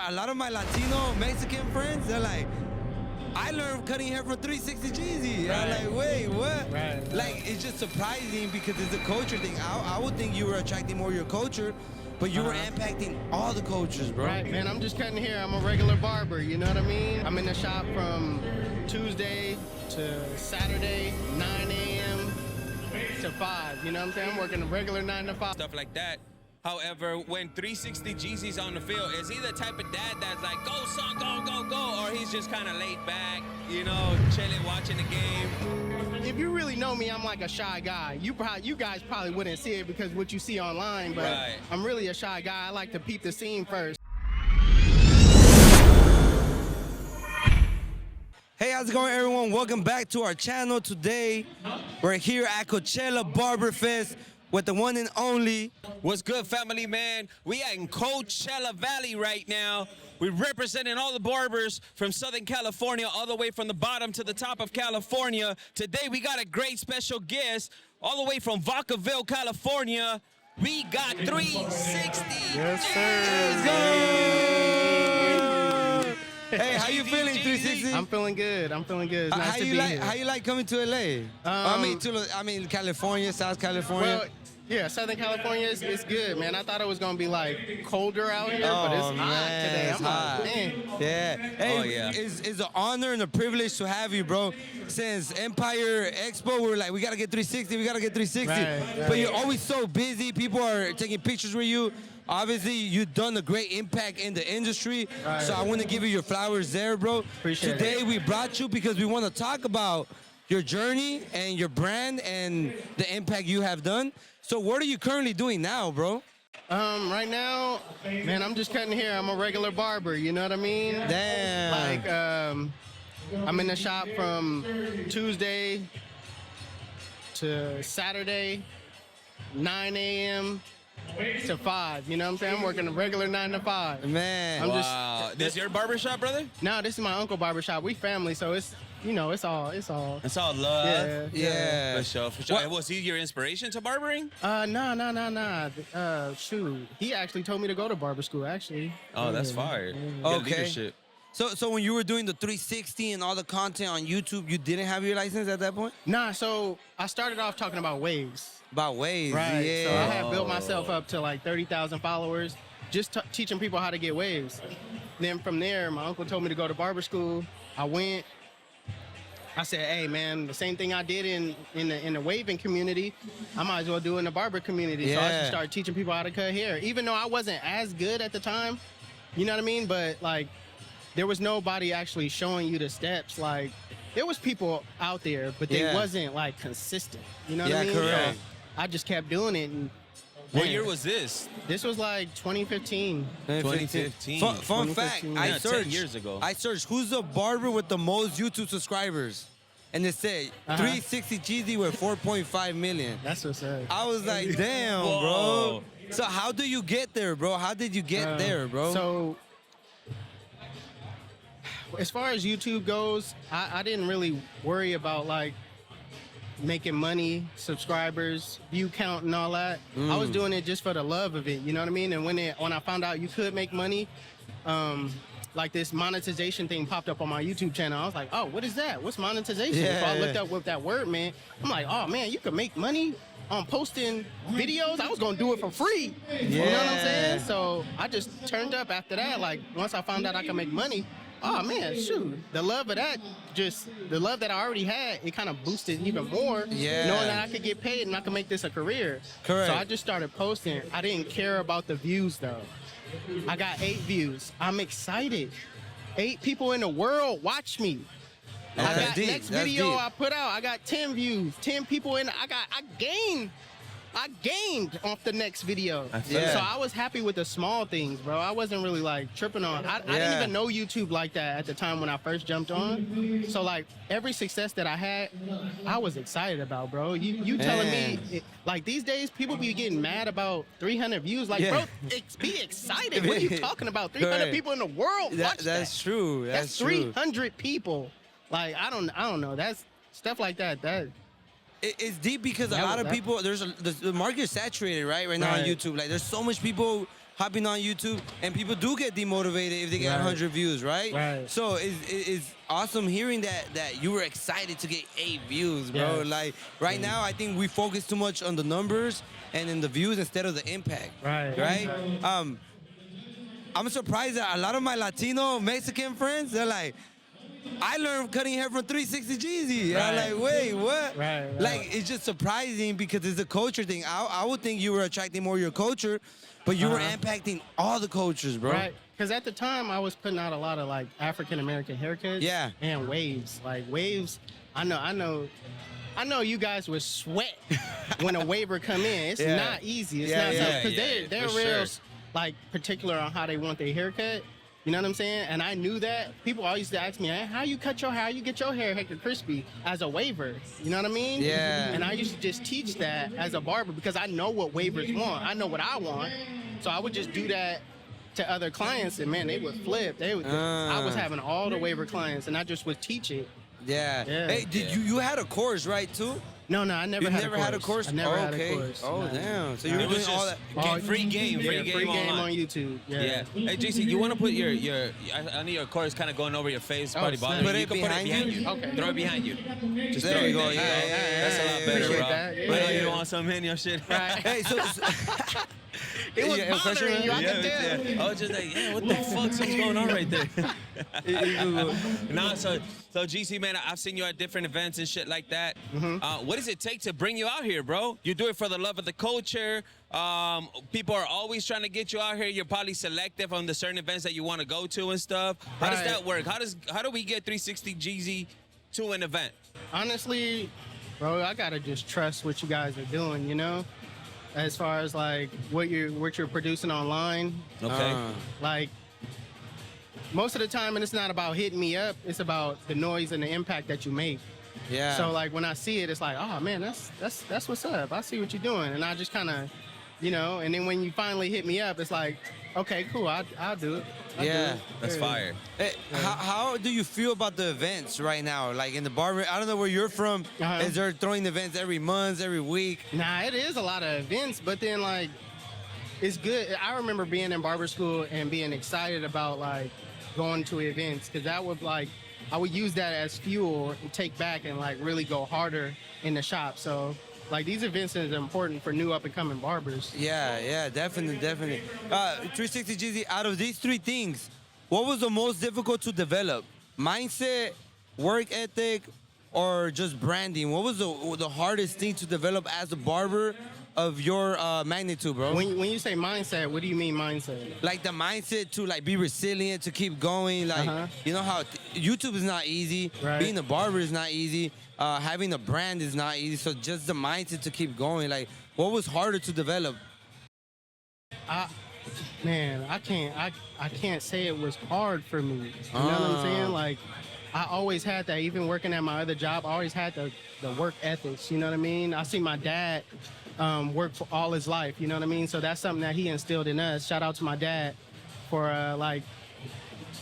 a lot of my Latino Mexican friends, they're like, I learned cutting hair from 360 Jeezy. I'm like, wait, what? Right. Like, it's just surprising because it's a culture thing. I would think you were attracting more your culture, but you were impacting all the cultures, bro. Right, man, I'm just cutting hair. I'm a regular barber, you know what I mean? I'm in the shop from Tuesday to Saturday, 9 a.m. to 5, you know what I'm saying? I'm working a regular 9 to 5. Stuff like that. However, when 360 Jeezy's on the field, is he the type of dad that's like, go son, go, go, go, or he's just kind of laid back, you know, chilling, watching the game? If you really know me, I'm like a shy guy. You guys probably wouldn't see it because what you see online, but I'm really a shy guy. I like to peep the scene first. Hey, how's it going, everyone? Welcome back to our channel. Today, we're here at Coachella BarberFest with the one and only. What's good, family, man? We are in Coachella Valley right now. We're representing all the barbers from Southern California, all the way from the bottom to the top of California. Today, we got a great special guest, all the way from Vacaville, California. We got 360. Yes, sir. Hey, how you feeling, 360? I'm feeling good. It's nice to be here. How you like coming to LA? I mean, California, South California. Well, yeah, Southern California is good, man. I thought it was gonna be like colder out here, but it's hot today. It's hot. Man. Yeah. Hey, it's an honor and a privilege to have you, bro. Since Empire Expo, we were like, we gotta get 360. Right. But you're always so busy. People are taking pictures with you. Obviously, you've done a great impact in the industry, so I want to give you your flowers there, bro. Appreciate Today, it. we brought you because we want to talk about your journey and your brand and the impact you have done. So what are you currently doing now, bro? Right now, man, I'm just cutting hair. I'm a regular barber, you know what I mean? Damn. Like, I'm in the shop from Tuesday to Saturday, 9 a.m. to 5, you know what I'm saying? I'm working a regular 9 to 5. Man. Wow. This your barbershop, brother? No, this is my uncle barbershop. We family, so it's, you know, it's all. It's all love. Yeah. For sure. What? Was he your inspiration to barbering? Nah. Shoot. He actually told me to go to barber school, actually. Oh, that's fire. Okay. Leadership. So when you were doing the 360 and all the content on YouTube, you didn't have your license at that point? Nah, so I started off talking about waves. About waves, Right. yeah. So I had built myself up to like 30,000 followers, just teaching people how to get waves. Then from there, my uncle told me to go to barber school. I went. I said, hey, man, the same thing I did in the waving community, I might as well do in the barber community. So I just started teaching people how to cut hair, even though I wasn't as good at the time. You know what I mean? But like, there was nobody actually showing you the steps. Like, there was people out there, but they wasn't like consistent. You know what I mean? Correct. So I just kept doing it. And What year was this? this was like 2015. 2015. Fun fact, 2015. I Yeah, searched 10 years ago. I searched who's the barber with the most YouTube subscribers, and it said 360 Jeezy with 4.5 million. That's what's up. I was like, damn, bro. Whoa. So how do you get there, bro? How did you get there, bro? So, as far as YouTube goes, I didn't really worry about like making money, subscribers, view count, and all that. I was doing it just for the love of it. You know what I mean? And when I found out you could make money, like this monetization thing popped up on my YouTube channel. I was like, oh, what is that? What's monetization? So I looked up what that word meant. I'm like, oh man, you could make money on posting videos. I was gonna do it for free. You know what I'm saying? So I just turned up after that. Like once I found out I could make money, oh man, shoot. The love of that, just the love that I already had, it kind of boosted even more. Yeah. Knowing that I could get paid and I could make this a career. Correct. So I just started posting. I didn't care about the views though. I got 8 views. I'm excited. 8 people in the world watch me. That's I got deep. next That's video deep. I put out, I got 10 views. 10 people in. I gained off the next video. Yeah. So I was happy with the small things, bro. I wasn't really like tripping on. I didn't even know YouTube like that at the time when I first jumped on. So like every success that I had, I was excited about, bro. You telling me like these days people be getting mad about 300 views? Like, bro, be excited. What are you talking about? 300 people in the world watch that. That's true. That's 300 people. Like I don't know. That's stuff like that. It's deep because a lot of people, the market is saturated right now on YouTube. Like there's so much people hopping on YouTube, and people do get demotivated if they get Right. 100 views, right? Right. So it's awesome hearing that you were excited to get 8 views, bro. Yes. Like right now, I think we focus too much on the numbers and in the views instead of the impact. Right. Right. I'm surprised that a lot of my Latino Mexican friends, they're like, I learned cutting hair from 360 Jeezy. And I'm Right. like, wait, what? Right. Like, it's just surprising because it's a culture thing. I would think you were attracting more your culture, but you were impacting all the cultures, bro. Right. Because at the time, I was putting out a lot of like African American haircuts. Yeah. And waves. Like waves. I know you guys would sweat when a waiver come in. It's Yeah. not easy. It's Yeah, not yeah, because they're for real sure. like particular on how they want their haircut. You know what I'm saying? And I knew that. People always used to ask me, how you cut your hair? How you get your hair hector crispy as a waiver? You know what I mean? Yeah. And I used to just teach that as a barber because I know what waivers want. I know what I want. So I would just do that to other clients, and man, they would flip. I was having all the waiver clients, and I just would teach it. Yeah. Yeah. Hey, you had a course, right, too? No, I never You had never a course. had a course? I never Oh, had okay. a course. Oh, No. damn. So you No. were It doing was all just that. free game on YouTube. Yeah. Hey, JC, you want to put your I know your cord is kind of going over your face, Oh, probably snap. bothering Put you. it You can behind you? Okay. Throw it behind you. Just There throw you it go. there. Yeah, That's a lot better, Appreciate bro. that. I know Yeah. you don't want some in your shit. Right. Hey, so It was Yeah, question, bothering man? you. I Yeah, could tell. yeah. I was just like, yeah, what the fuck? Something's going on right there. Nah, so GC, man, I've seen you at different events and shit like that. What does it take to bring you out here, bro? You do it for the love of the culture. People are always trying to get you out here. You're probably selective on the certain events that you want to go to and stuff. How does Right. that work? How do we get 360 Jeezy to an event? Honestly, bro, I gotta just trust what you guys are doing. You know, as far as like what you're producing online. Okay. Like most of the time, and it's not about hitting me up. It's about the noise and the impact that you make. yeah. So like when I see it, it's like, oh man, that's what's up. I see what you're doing, and I just kind of, you know. And then when you finally hit me up, it's like, okay, cool, I'll do it. I'll do Yeah. it. That's fire. Hey, how do you feel about the events right now? Like in the barber, I don't know where you're from. Uh-huh. Is there throwing events every month, every week? Nah, it is a lot of events, but then like, it's good. I remember being in barber school and being excited about like going to events because that would like, I would use that as fuel to take back and like really go harder in the shop. So like these events is important for new up and coming barbers. Yeah, definitely. 360 Jeezy, out of these 3 things, what was the most difficult to develop? Mindset, work ethic, or just branding? What was the hardest thing to develop as a barber of your magnitude, bro? When you say mindset, what do you mean mindset? Like the mindset to like be resilient, to keep going. Like you know how YouTube is not easy. Right. Being a barber is not easy. Having a brand is not easy. So just the mindset to keep going. Like what was harder to develop? I can't say it was hard for me. You know what I'm saying? Like I always had that. Even working at my other job, I always had the work ethics. You know what I mean? I see my dad work for all his life. You know what I mean? So that's something that he instilled in us. Shout out to my dad for like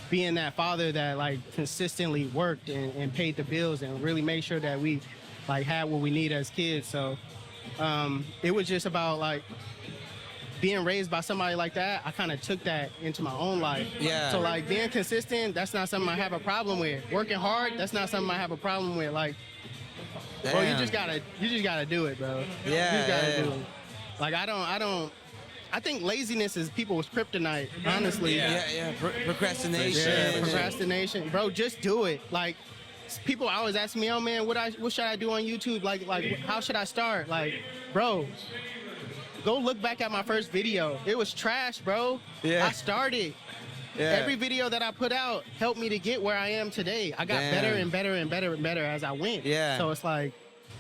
being that father that like consistently worked and paid the bills and really made sure that we like had what we need as kids. So it was just about like being raised by somebody like that. I kind of took that into my own life. Yeah. So like being consistent, that's not something I have a problem with. Working hard, that's not something I have a problem with. Like, bro, you Damn. just gotta do it, bro. Yeah, You just gotta yeah. do it. Like I think laziness is people's kryptonite, honestly. Yeah. Procrastination. Yeah, procrastination, bro. Just do it. Like, people always ask me, "Oh man, what should I do on YouTube? Like, how should I start?" Like, bro, go look back at my first video. It was trash, bro. Yeah. I started. Yeah. Every video that I put out helped me to get where I am today. I got Damn. better and better and better and better as I went. Yeah. So it's like,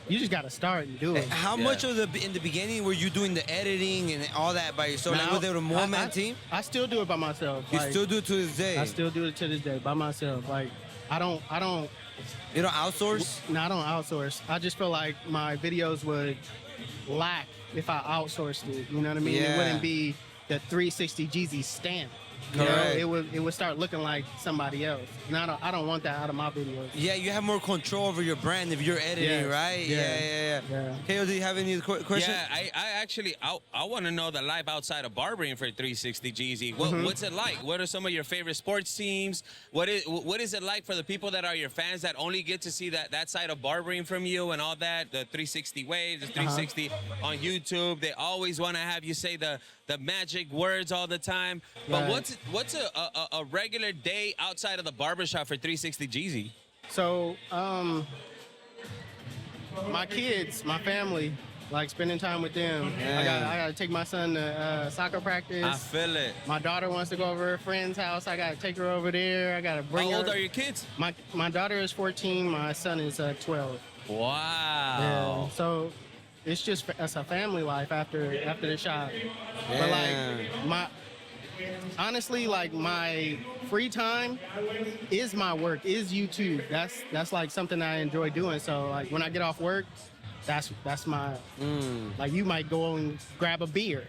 you just gotta start and do it. How much of in the beginning were you doing the editing and all that by yourself? Like, was there a one-man team? I still do it by myself. You Like, still do it to this day? I still do it to this day by myself. Like, I don't You don't outsource? No, I don't outsource. I just feel like my videos would lack if I outsourced it. You know what I mean? Yeah. It wouldn't be the 360 Jeezy stamp. You know, Correct. it would start looking like somebody else. And I don't want that out of my videos. Yeah, you have more control over your brand if you're editing, Yes. right? Yeah. Yeah. KO, do you have any questions? Yeah, I actually want to know the life outside of barbering for 360 Jeezy. What's it like? What are some of your favorite sports teams? What is it like for the people that are your fans that only get to see that side of barbering from you and all that, the 360 waves, the 360 on YouTube? They always want to have you say the magic words all the time. But Right. what's a regular day outside of the barbershop for 360 Jeezy? So, my kids, my family, like spending time with them. Yeah. I got to take my son to soccer practice. I feel it. My daughter wants to go over to her friend's house. I got to take her over there. I got to bring How her. old are your kids? My daughter is 14. My son is 12. Wow. Yeah. So it's a family life after the shop. But like honestly, like my free time is my work, is YouTube. That's like something I enjoy doing. So like when I get off work, that's my like you might go and grab a beer.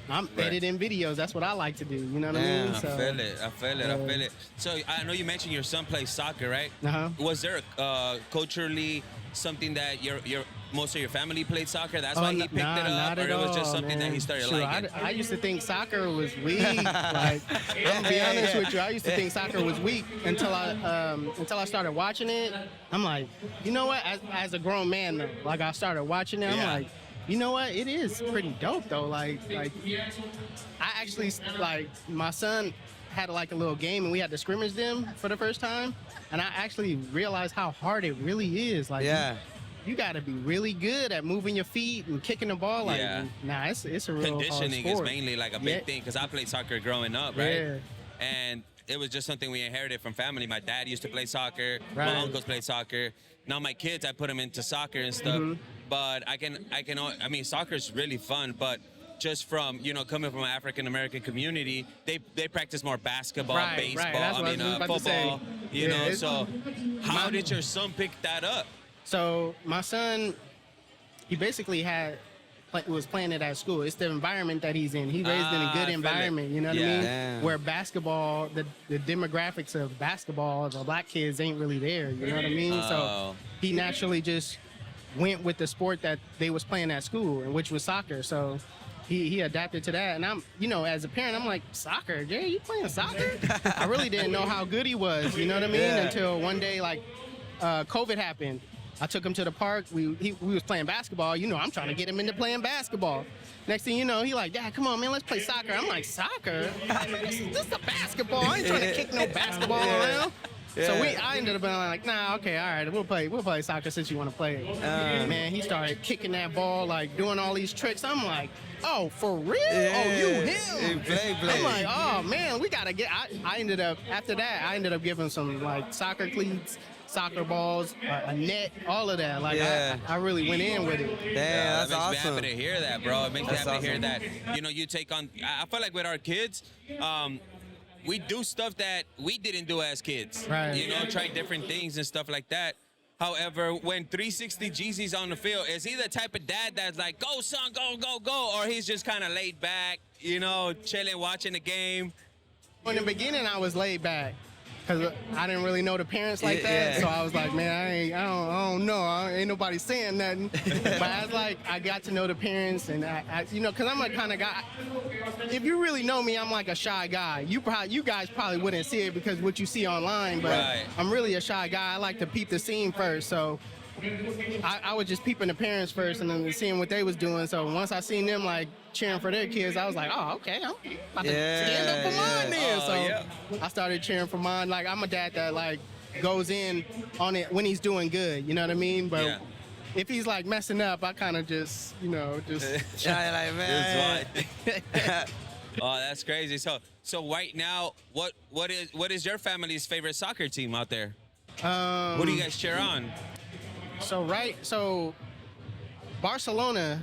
I'm editing videos. That's what I like to do. You know what I mean? I feel it. So I know you mentioned your son plays soccer, right? Uh-huh. Was there culturally something that your most of your family played soccer? That's why he picked it up, not or at it was just all, something that man. he started Sure, liking? I used to think soccer was weak. Like, I'm gonna be honest with you. I used to think soccer was weak until I started watching it. I'm like, you know what? As a grown man, though, like I started watching it. I'm Yeah. like, you know what? It is pretty dope though. Like I actually like my son had like a little game and we had to scrimmage them for the first time, and I actually realized how hard it really is. Like, you got to be really good at moving your feet and kicking the ball. Like, nah, it's a real Conditioning hard is sport. mainly like a big thing because I played soccer growing up, right? Yeah. And it was just something we inherited from family. My dad used to play soccer. Right. My uncles played soccer. Now my kids, I put them into soccer and stuff. But I mean, soccer is really fun, but just from, coming from an African American community, they practice more basketball, baseball, That's what I was about to say. football, you Yeah, know. So how did your son pick that up? So my son, he basically was playing it at school. It's the environment that he's in. He raised in a I good feel environment, it. you know what I mean? Damn. Where basketball, the demographics of basketball, the black kids ain't really there, you know what I mean? Oh. So he naturally just went with the sport that they was playing at school, and which was soccer. So he adapted to that. And I'm, as a parent, I'm like, soccer? Jay, you playing soccer? I really didn't know how good he was, you know what I mean? Yeah. Until one day, like, COVID happened. I took him to the park. We was playing basketball. I'm trying to get him into playing basketball. Next thing you know, he like, Dad, come on, man, let's play soccer. I'm like, soccer? This is a basketball. I ain't trying to kick no basketball around. So I ended up being like, nah, okay, all right, we'll play soccer since you want to play it. Man, he started kicking that ball, like doing all these tricks. I'm like, oh, for real? Yeah. Oh, you him? Play. I'm like, oh man, we gotta get. I ended up giving some like soccer cleats, soccer balls, a net, all of that. Like I really went in with it. Damn, That that's makes me awesome. happy to hear that, bro. It makes me That's happy to hear awesome. that. You take on. I feel like with our kids, we do stuff that we didn't do as kids. Right. Try different things and stuff like that. However, when 360 Jeezy's on the field, is he the type of dad that's like, go son, go, or he's just kind of laid back, chilling, watching the game? In the beginning, I was laid back because I didn't really know the parents like that. Yeah. So I was like, man, I don't know. Ain't nobody saying nothing. But as I got to know the parents, and because I'm a kind of guy. If you really know me, I'm like a shy guy. You guys probably wouldn't see it because what you see online, but Right. I'm really a shy guy. I like to peep the scene first. So I was just peeping the parents first and then seeing what they was doing. So once I seen them like cheering for their kids, I was like, oh, okay, I'm about to stand up for mine then. Oh, So yeah. I started cheering for mine. Like, I'm a dad that like goes in on it when he's doing good, you know what I mean? But Yeah. if he's like messing up, I kind of just. Yeah, like, man. Oh, that's crazy. So right now, what is your family's favorite soccer team out there? Who do you guys cheer on? So Barcelona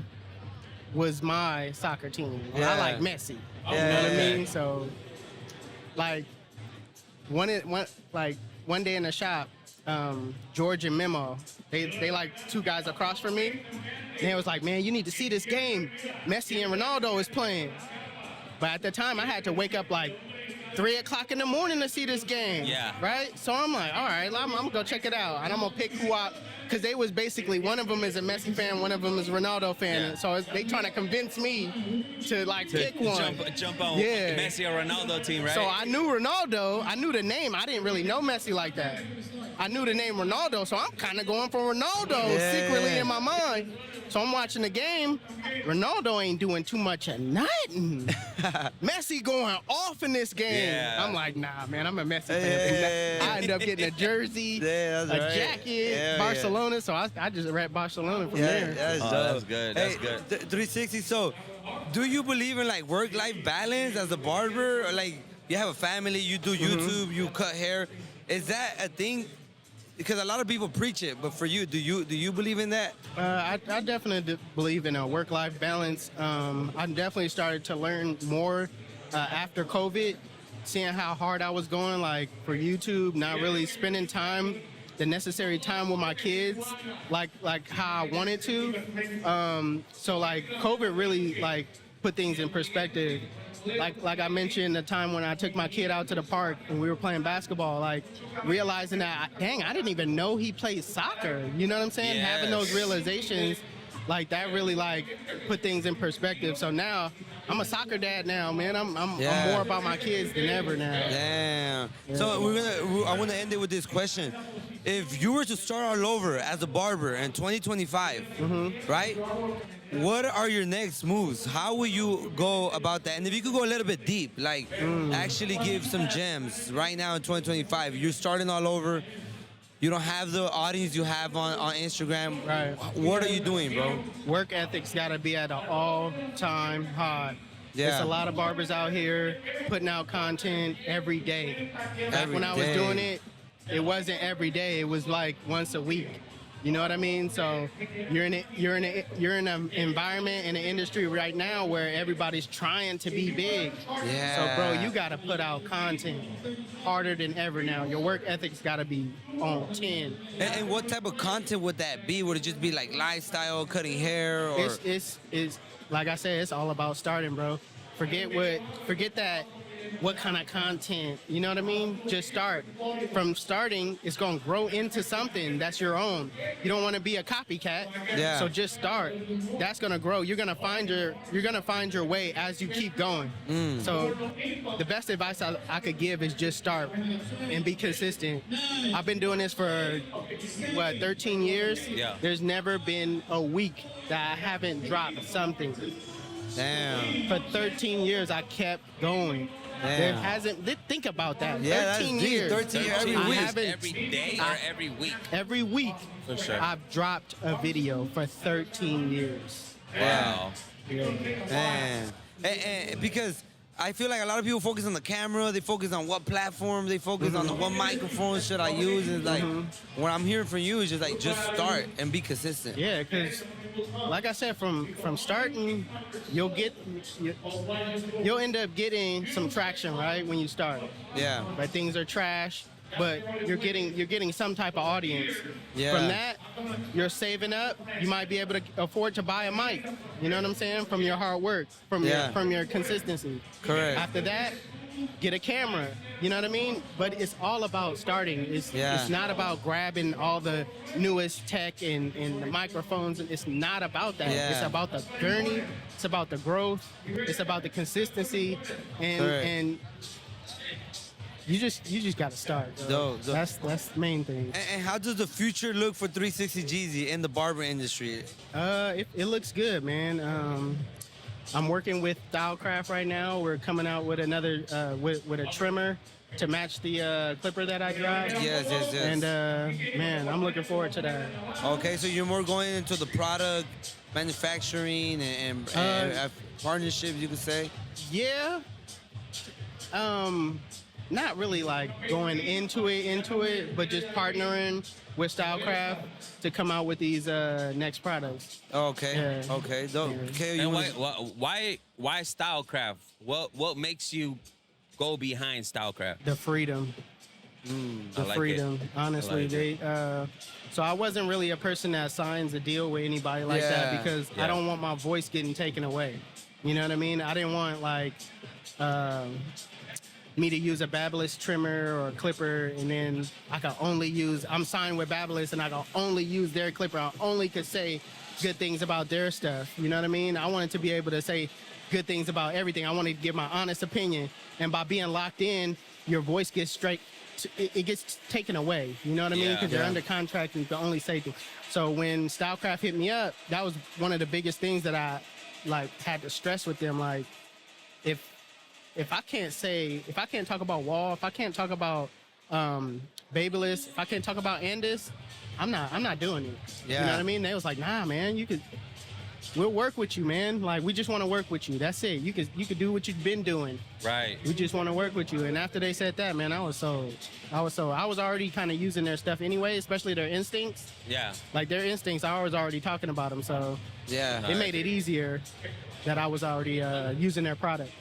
was my soccer team. Yeah. I like Messi. You know Yeah. what I mean? So, like, one day in the shop, George and Memo, they like two guys across from me. And they was like, man, you need to see this game. Messi and Ronaldo is playing. But at the time, I had to wake up like 3 o'clock in the morning to see this game. Yeah. Right? So I'm like, all right, I'm gonna go check it out. And I'm gonna pick who I, because they was basically, one of them is a Messi fan, one of them is a Ronaldo fan. Yeah. And so they trying to convince me to like pick one. Jump on Yeah. Messi or Ronaldo team, right? So I knew Ronaldo, I knew the name. I didn't really know Messi like that. I knew the name Ronaldo, so I'm kind of going for Ronaldo secretly in my mind. So I'm watching the game. Ronaldo ain't doing too much of nothing. Messi going off in this game. Yeah. I'm like, nah, man, I'm a Messi fan. I end up getting a jersey, a jacket, Barcelona. So I just rep Barcelona from there. That's dope. That's good. That's good. 360. So, do you believe in like work-life balance as a barber? Or like you have a family, you do YouTube, you cut hair. Is that a thing? Because a lot of people preach it, but for you, do you believe in that? I definitely believe in a work-life balance. I definitely started to learn more after COVID, seeing how hard I was going, like for YouTube, not really spending time, the necessary time with my kids, like how I wanted to. So like COVID really like put things in perspective. Like I mentioned, the time when I took my kid out to the park and we were playing basketball, like realizing that, dang, I didn't even know he played soccer. You know what I'm saying? Yes. Having those realizations, like that really like put things in perspective. So now I'm a soccer dad now, man. I'm more about my kids than ever now. Damn. So I want to end it with this question. If you were to start all over as a barber in 2025, right? What are your next moves? How will you go about that? And if you could go a little bit deep, like actually give some gems right now in 2025. You're starting all over. You don't have the audience you have on Instagram. Right. What are you doing, bro? Work ethic's got to be at an all-time high. Yeah. There's a lot of barbers out here putting out content every day. Back when I was day. doing it, it wasn't every day. It was like once a week. You know what I mean? So you're in an environment in an industry right now where everybody's trying to be big. Yeah. So bro, you gotta put out content harder than ever now. Your work ethic's gotta be on 10. And what type of content would that be? Would it just be like lifestyle, cutting hair, or? It's like I said, it's all about starting, bro. Forget that. What kind of content, you know what I mean? Just start. From starting, it's gonna grow into something that's your own. You don't want to be a copycat. Yeah. So just start. That's gonna grow. You're gonna find your way as you keep going. So the best advice I could give is just start and be consistent. I've been doing this for 13 years. Yeah. There's never been a week that I haven't dropped something. Damn. For 13 years, I kept going. Damn. There hasn't. Think about that. Yeah, 13 that's deep. years. 13 years every I week. haven't- Every day or every week? Every week. For sure. I've dropped a video for 13 years. Wow. Man. And because I feel like a lot of people focus on the camera, they focus on what platform, they focus on the what microphone should I use. And it's like, what I'm hearing from you is just like, just start and be consistent. Yeah, because like I said, from starting, you'll end up getting some traction, right, when you start. Yeah. But things are trash, but you're getting some type of audience. Yeah. From that, you're saving up. You might be able to afford to buy a mic. You know what I'm saying? From your hard work, from your consistency. Correct. After that, get a camera. You know what I mean? But it's all about starting. It's not about grabbing all the newest tech and the microphones. It's not about that. Yeah. It's about the journey. It's about the growth. It's about the consistency. And you just gotta start. Dope. That's the main thing. And how does the future look for 360 Jeezy in the barber industry? It looks good, man. I'm working with Stylecraft right now. We're coming out with another with a trimmer to match the clipper that I dropped. Yes. And man, I'm looking forward to that. Okay, so you're more going into the product manufacturing and partnerships, you could say. Yeah. Not really like going into it, but just partnering with Stylecraft to come out with these next products. Okay. Yeah. Okay. Dope. Yeah. Okay, And why Stylecraft? What makes you go behind Stylecraft? The freedom. I like Freedom. it. Honestly, I like so I wasn't really a person that signs a deal with anybody like that because Yeah. I don't want my voice getting taken away. You know what I mean? I didn't want like me to use a Babyliss trimmer or clipper, and then I'm signed with Babyliss, and I can only use their clipper. I only could say good things about their stuff. You know what I mean? I wanted to be able to say good things about everything. I wanted to give my honest opinion, and by being locked in, your voice gets it gets taken away. You know what I mean? Because you're under contract and you can only say things. So when Stylecraft hit me up, that was one of the biggest things that I had to stress with them. Like, if I can't talk about Wall, if I can't talk about Babyliss, if I can't talk about Andis, I'm not doing it. Yeah. You know what I mean? They was like, nah, man, we'll work with you, man. Like, we just want to work with you. That's it. You could do what you've been doing. Right. We just want to work with you. And after they said that, man, I was already kind of using their stuff anyway, especially their instincts. Yeah. Like, their instincts, I was already talking about them. So Yeah. it made it easier that I was already using their product.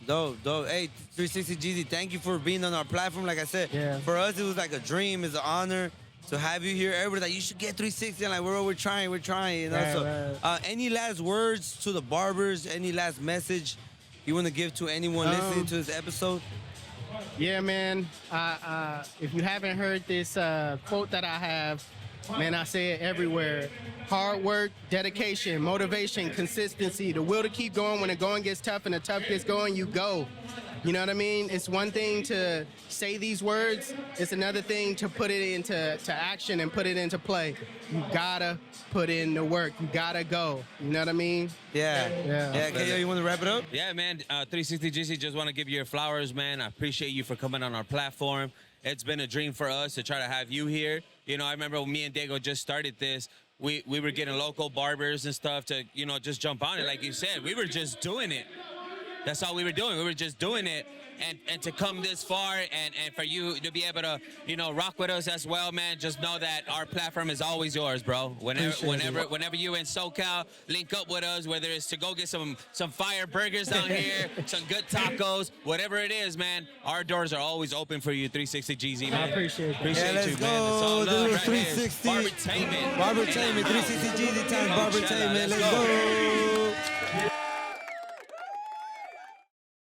Dope. Hey, 360 Jeezy, thank you for being on our platform. Like I said, for us, it was like a dream. It's an honor to have you here. Everybody's like, you should get 360. And like, we're trying, you know? Right. Any last words to the barbers? Any last message you want to give to anyone listening to this episode? Yeah, man. If you haven't heard this quote that I have, man, I say it everywhere. Hard work, dedication, motivation, consistency, the will to keep going when the going gets tough and the tough gets going, you go. You know what I mean? It's one thing to say these words. It's another thing to put it into action and put it into play. You gotta put in the work. You gotta go. You know what I mean? Yeah. KO, you want to wrap it up? Yeah, man. 360 GC, just want to give you your flowers, man. I appreciate you for coming on our platform. It's been a dream for us to try to have you here. You know, I remember when me and Diego just started this, we were getting local barbers and stuff to, you know, just jump on it. Like you said, we were just doing it. That's all we were doing. We were just doing it. And to come this far and for you to be able to, you know, rock with us as well, man, just know that our platform is always yours, bro. Whenever you in SoCal, link up with us, whether it's to go get some fire burgers down here, some good tacos, whatever it is, man, our doors are always open for you, 360 GZ, man. I appreciate it. Appreciate let's you, go. man. It's all love right 360. here. Barbertainment. Barbertainment, 360 GZ times Barbertainment. Let's go.